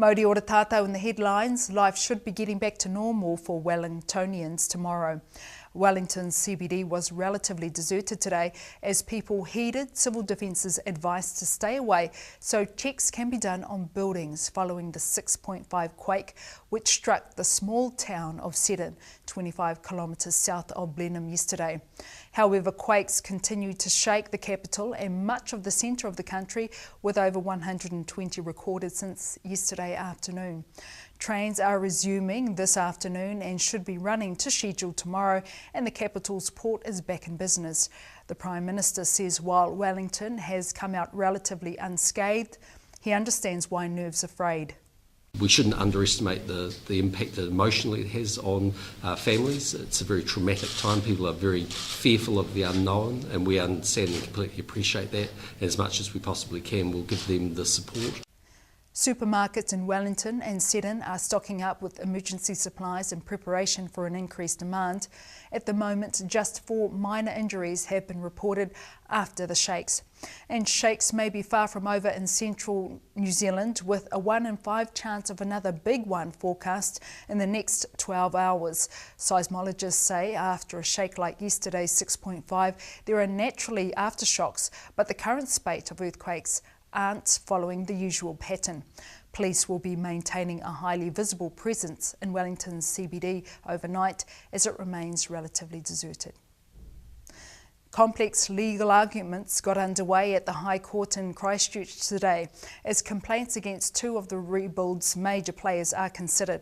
Mauri ora tātou in the headlines, life should be getting back to normal for Wellingtonians tomorrow. Wellington CBD was relatively deserted today as people heeded Civil Defence's advice to stay away so checks can be done on buildings following the 6.5 quake which struck the small town of Seddon, 25 kilometres south of Blenheim yesterday. However, quakes continue to shake the capital and much of the centre of the country, with over 120 recorded since yesterday afternoon. Trains are resuming this afternoon and should be running to schedule tomorrow, and the capital's port is back in business. The Prime Minister says while Wellington has come out relatively unscathed, he understands why nerves are frayed. We shouldn't underestimate the impact that emotionally it has on families. It's a very traumatic time. People are very fearful of the unknown, and we understand and completely appreciate that. As much as we possibly can, we'll give them the support. Supermarkets in Wellington and Seddon are stocking up with emergency supplies in preparation for an increased demand. At the moment, just 4 minor injuries have been reported after the shakes. And shakes may be far from over in central New Zealand, with a 1 in 5 chance of another big one forecast in the next 12 hours. Seismologists say after a shake like yesterday's 6.5, there are naturally aftershocks, but the current spate of earthquakes aren't following the usual pattern. Police will be maintaining a highly visible presence in Wellington's CBD overnight as it remains relatively deserted. Complex legal arguments got underway at the High Court in Christchurch today as complaints against 2 of the rebuild's major players are considered.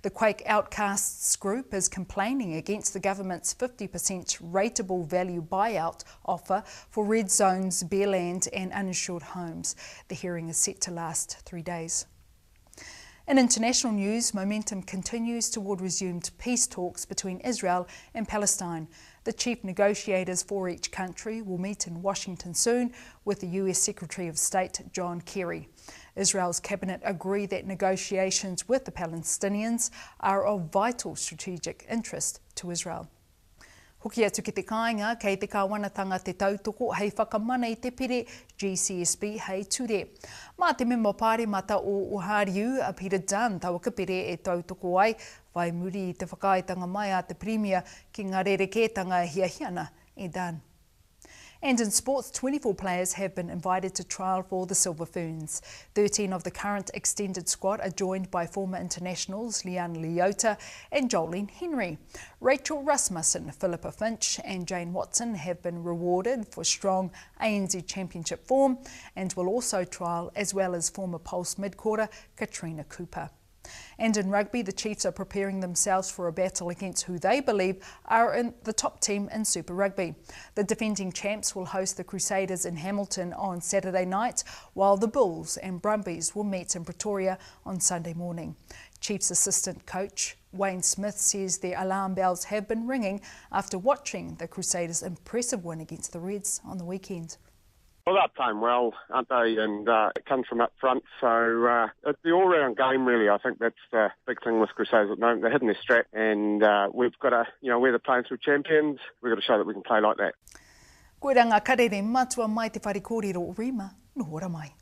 The Quake Outcasts group is complaining against the government's 50% rateable value buyout offer for red zones, bare land and uninsured homes. The hearing is set to last 3 days. In international news, momentum continues toward resumed peace talks between Israel and Palestine. The chief negotiators for each country will meet in Washington soon with the US Secretary of State John Kerry. Israel's cabinet agreed that negotiations with the Palestinians are of vital strategic interest to Israel. Hoki atu ki te kāinga kei te kāwanatanga te tautoko hei whakamana I te pere GCSB hei ture. Mā te memo pāremata o Ohariu a Peter Dunn taua ka pere e tautoko ai, vai muri I te whakaaetanga mai a te Premier ki ngā rerekētanga hiahiana e Dunn. And in sports, 24 players have been invited to trial for the Silver Ferns. 13 of the current extended squad are joined by former internationals Leanne Leota and Jolene Henry. Rachel Rasmussen, Philippa Finch and Jane Watson have been rewarded for strong ANZ Championship form and will also trial as well as former Pulse midquarter Katrina Cooper. And in rugby, the Chiefs are preparing themselves for a battle against who they believe are in the top team in Super Rugby. The defending champs will host the Crusaders in Hamilton on Saturday night, while the Bulls and Brumbies will meet in Pretoria on Sunday morning. Chiefs assistant coach Wayne Smith says their alarm bells have been ringing after watching the Crusaders' impressive win against the Reds on the weekend. Well, they're playing well, aren't they? And it comes from up front. So it's the all-round game, really. I think that's the big thing with Crusaders at the moment. They're hitting their strap, and we've got to, we're the playing through champions. We've got to show that we can play like that. Koe ranga karere matua mai te whare kōrero o Rima, no ora mai.